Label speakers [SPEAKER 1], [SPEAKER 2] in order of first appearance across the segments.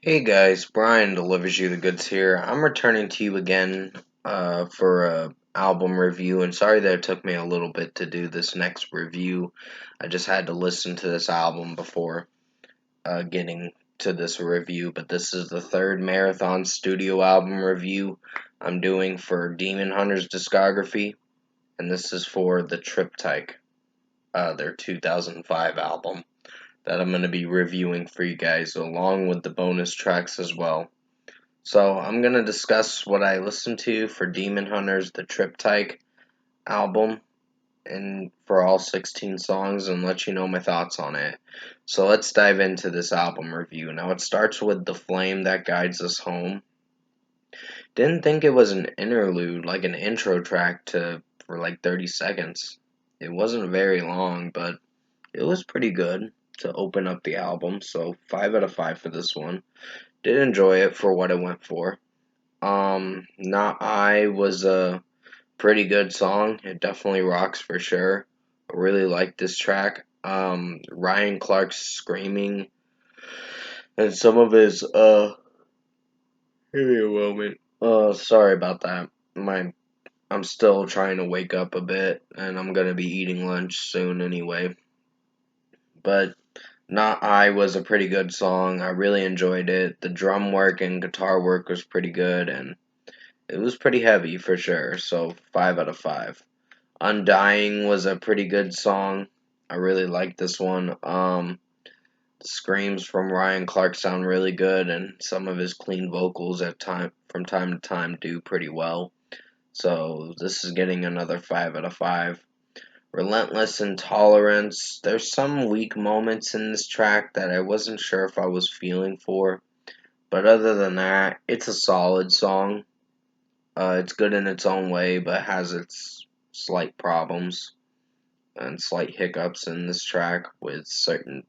[SPEAKER 1] Hey guys, Brian delivers you the goods here. I'm returning to you again for a album review, and sorry that it took me a little bit to do this next review. I just had to listen to this album before getting to this review, but this is the third marathon studio album review I'm doing for Demon Hunter's discography, and this is for the Triptych, their 2005 album that I'm going to be reviewing for you guys, along with the bonus tracks as well. So I'm going to discuss what I listened to for Demon Hunters, the Triptych album, and for all 16 songs, and let you know my thoughts on it. So let's dive into this album review. Now it starts with The Flame That Guides Us Home. Didn't think it was an interlude, like an intro track for like 30 seconds. It wasn't very long, but it was pretty good to open up the album, so 5 out of 5 for this one. Did enjoy it for what it went for. Not I was a pretty good song. It definitely rocks for sure. I really like this track. Ryan Clark's screaming and some of his give me a moment. Sorry about that. I'm still trying to wake up a bit, and I'm gonna be eating lunch soon anyway. But Not I was a pretty good song. I really enjoyed it. The drum work and guitar work was pretty good, and it was pretty heavy for sure, so 5 out of 5. Undying was a pretty good song. I really liked this one. The screams from Ryan Clark sound really good, and some of his clean vocals from time to time do pretty well. So this is getting another 5 out of 5. Relentless Intolerance. There's some weak moments in this track that I wasn't sure if I was feeling for, but other than that, it's a solid song. It's good in its own way, but has its slight problems and slight hiccups in this track with certain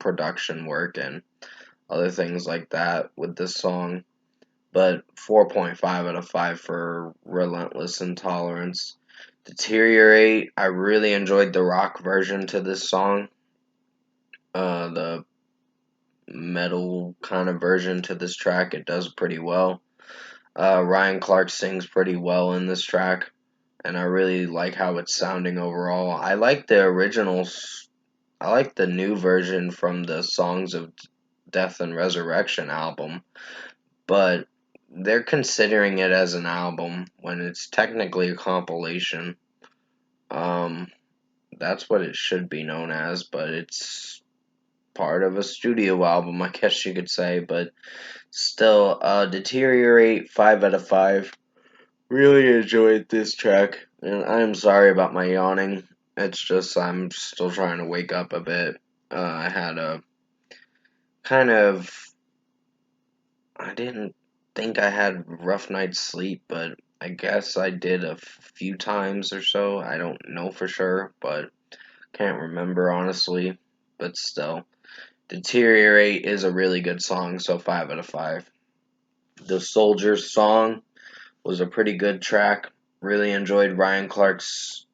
[SPEAKER 1] production work and other things like that with this song. But 4.5 out of 5 for Relentless Intolerance. Deteriorate, I really enjoyed the rock version to this song. The metal kind of version to this track, it does pretty well. Ryan Clark sings pretty well in this track, and I really like how it's sounding overall. I like the originals. I like the new version from the Songs of Death and Resurrection album, but they're considering it as an album when it's technically a compilation. Um, that's what it should be known as, but it's part of a studio album, I guess you could say. But still, Deteriorate, 5 out of 5. Really enjoyed this track, and I'm sorry about my yawning. It's just I'm still trying to wake up a bit. I had a kind of. I didn't think I had rough night's sleep, but I guess I did a few times or so. I don't know for sure, but can't remember honestly. But still, Deteriorate is a really good song, so 5 out of 5. The Soldier's Song was a pretty good track. Really enjoyed Ryan Clark's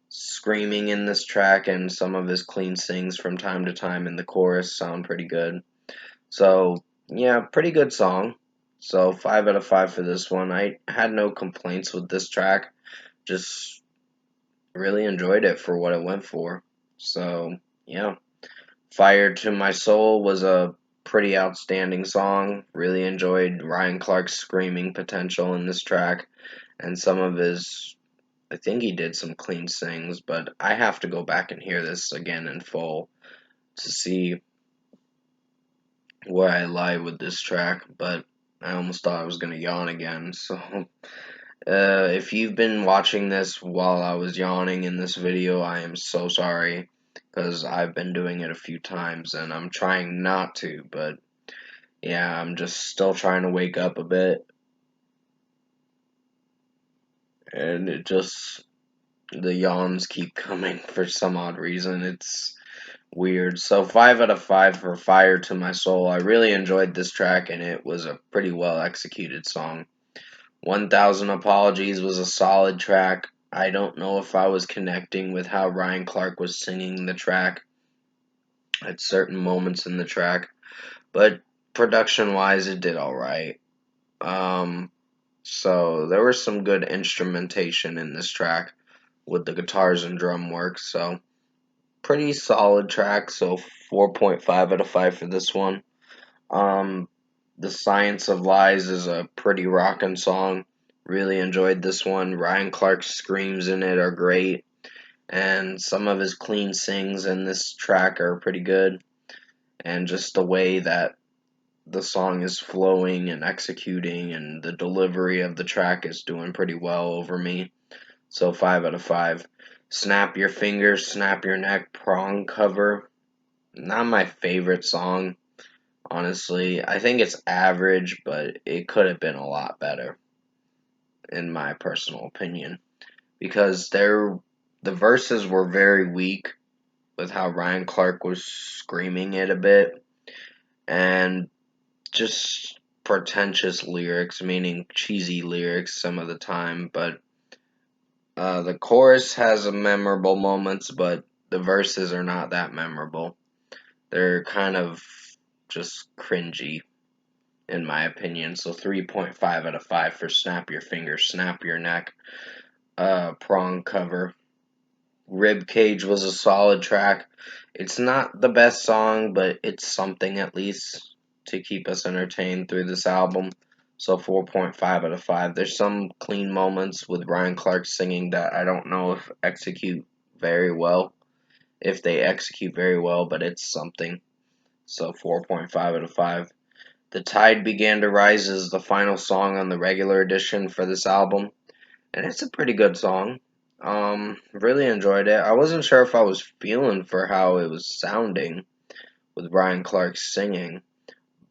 [SPEAKER 1] screaming in this track, and some of his clean sings from time to time in the chorus sound pretty good. So, yeah, pretty good song. So, 5 out of 5 for this one. I had no complaints with this track. Just really enjoyed it for what it went for. So, yeah. Fire to My Soul was a pretty outstanding song. Really enjoyed Ryan Clark's screaming potential in this track, and some of his. I think he did some clean sings, but I have to go back and hear this again in full to see where I lie with this track. But I almost thought I was gonna yawn again. So, if you've been watching this while I was yawning in this video, I am so sorry because I've been doing it a few times and I'm trying not to, but yeah, I'm just still trying to wake up a bit, and the yawns keep coming for some odd reason. It's weird. So 5 out of 5 for Fire to My Soul. I really enjoyed this track, and it was a pretty well executed song. 1000 Apologies was a solid track. I don't know if I was connecting with how Ryan Clark was singing the track at certain moments in the track, but production wise, it did alright. So there was some good instrumentation in this track with the guitars and drum work. So pretty solid track. So 4.5 out of 5 for this one. Um, The Science of Lies is a pretty rockin' song. Really enjoyed this one. Ryan Clark's screams in it are great, and some of his clean sings in this track are pretty good. And just the way that the song is flowing and executing, and the delivery of the track is doing pretty well over me. So 5 out of 5. Snap Your Fingers, Snap Your Neck, Prong Cover. Not my favorite song, honestly. I think it's average, but it could have been a lot better, in my personal opinion. Because the verses were very weak with how Ryan Clark was screaming it a bit. And just pretentious lyrics, meaning cheesy lyrics some of the time. But the chorus has a memorable moments, but the verses are not that memorable. They're kind of just cringy, in my opinion. So 3.5 out of 5 for Snap Your Fingers, Snap Your Neck, Prong Cover. Rib Cage was a solid track. It's not the best song, but it's something at least to keep us entertained through this album. So 4.5 out of 5. There's some clean moments with Ryan Clark singing that I don't know if they execute very well, but it's something. So 4.5 out of 5. The Tide Began to Rise is the final song on the regular edition for this album, and it's a pretty good song. Really enjoyed it. I wasn't sure if I was feeling for how it was sounding with Ryan Clark singing,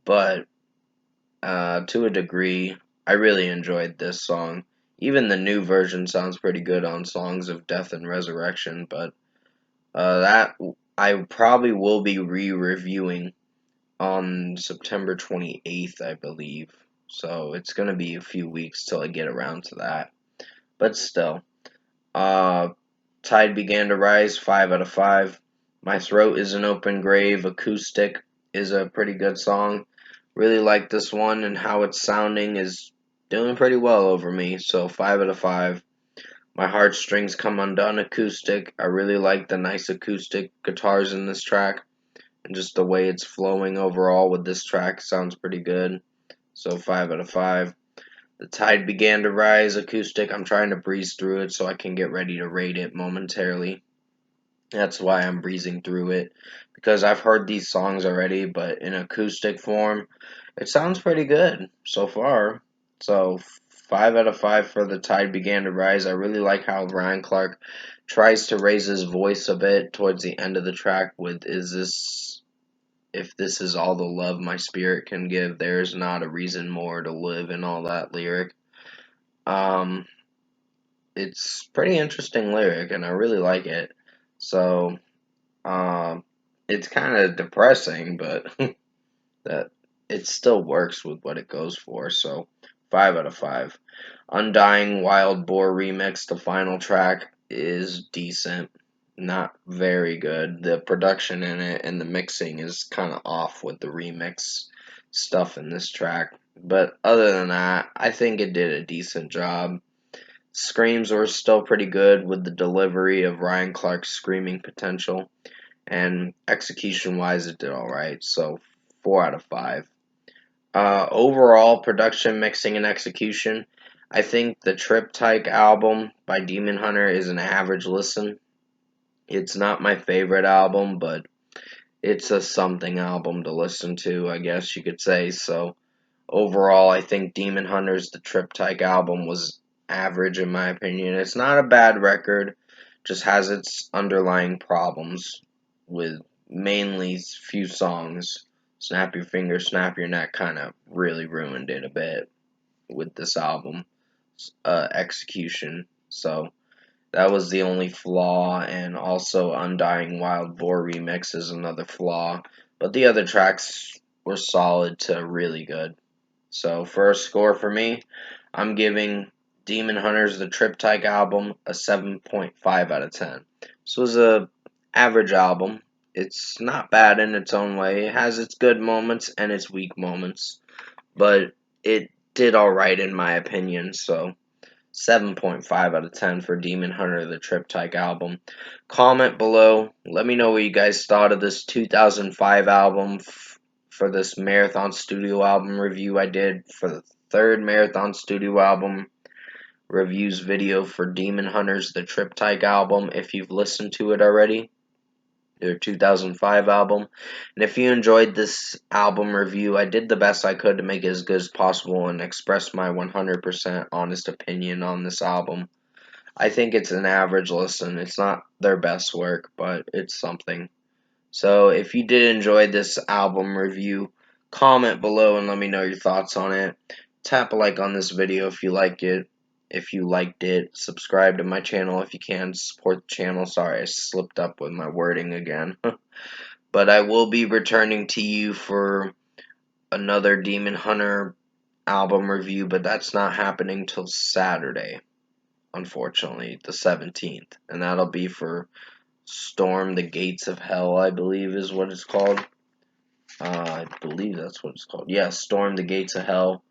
[SPEAKER 1] but to a degree, I really enjoyed this song. Even the new version sounds pretty good on Songs of Death and Resurrection, but that I probably will be re-reviewing on September 28th, I believe. So it's gonna be a few weeks till I get around to that. But still, uh, Tide Began to Rise, 5 out of 5. My Throat is an Open Grave, acoustic, is a pretty good song. Really like this one, and how it's sounding is doing pretty well over me, so 5 out of 5. My Heartstrings Come Undone, acoustic. I really like the nice acoustic guitars in this track, and just the way it's flowing overall with this track sounds pretty good, so 5 out of 5. The Tide Began to Rise, acoustic. I'm trying to breeze through it so I can get ready to rate it momentarily. That's why I'm breezing through it, because I've heard these songs already, but in acoustic form, it sounds pretty good so far. So 5 out of 5 for The Tide Began to Rise. I really like how Ryan Clark tries to raise his voice a bit towards the end of the track with if this is all the love my spirit can give, there's not a reason more to live, and all that lyric. Um, it's pretty interesting lyric, and I really like it. So, um, it's kind of depressing, but that it still works with what it goes for. So, 5 out of 5. Undying Wild Boar remix, the final track, is decent. Not very good. The production in it and the mixing is kind of off with the remix stuff in this track. But other than that, I think it did a decent job. Screams were still pretty good with the delivery of Ryan Clark's screaming potential, and execution wise, it did alright. So, 4 out of 5. Overall, production, mixing, and execution, I think the Triptych album by Demon Hunter is an average listen. It's not my favorite album, but it's a something album to listen to, I guess you could say. So, overall, I think Demon Hunter's The Triptych album was average in my opinion. It's not a bad record, just has its underlying problems with mainly few songs. Snap Your Fingers, Snap Your Neck kind of really ruined it a bit with this album execution. So that was the only flaw, and also Undying Wild Boar remix is another flaw. But the other tracks were solid to really good. So for a score for me, I'm giving Demon Hunters the Triptych album a 7.5 out of 10. This was a average album. It's not bad in its own way. It has its good moments and its weak moments, but it did alright in my opinion, so 7.5 out of 10 for Demon Hunter, the Triptych album. Comment below. Let me know what you guys thought of this 2005 album for this Marathon Studio album review I did for the third Marathon Studio album reviews video for Demon Hunters, the Triptych album, if you've listened to it already, their 2005 album. And if you enjoyed this album review, I did the best I could to make it as good as possible and express my 100% honest opinion on this album. I think it's an average listen. It's not their best work, but it's something. So if you did enjoy this album review, comment below and let me know your thoughts on it. Tap a like on this video if you like it. If you liked it, subscribe to my channel if you can. Support the channel. Sorry, I slipped up with my wording again. But I will be returning to you for another Demon Hunter album review, but that's not happening till Saturday, unfortunately, the 17th. And that'll be for Storm the Gates of Hell, I believe is what it's called. I believe that's what it's called. Yeah, Storm the Gates of Hell.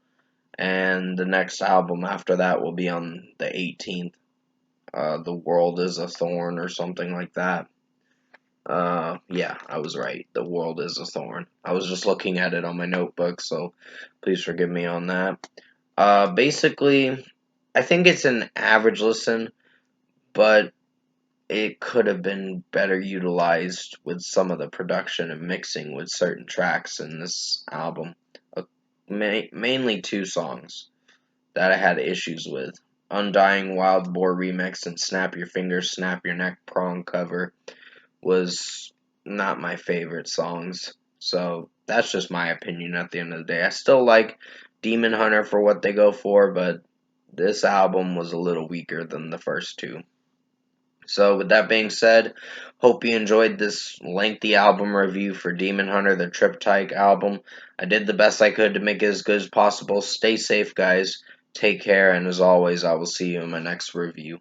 [SPEAKER 1] And the next album after that will be on the 18th. The World is a Thorn or something like that. Yeah, I was right. The World is a Thorn. I was just looking at it on my notebook, so please forgive me on that. Basically, I think it's an average listen, but it could have been better utilized with some of the production and mixing with certain tracks in this album. Uh, Mainly two songs that I had issues with. Undying Wild Boar remix and Snap Your Fingers, Snap Your Neck prong cover was not my favorite songs. So that's just my opinion at the end of the day. I still like Demon Hunter for what they go for, but this album was a little weaker than the first two. So with that being said, hope you enjoyed this lengthy album review for Demon Hunter, the Triptych album. I did the best I could to make it as good as possible. Stay safe, guys. Take care, and as always, I will see you in my next review.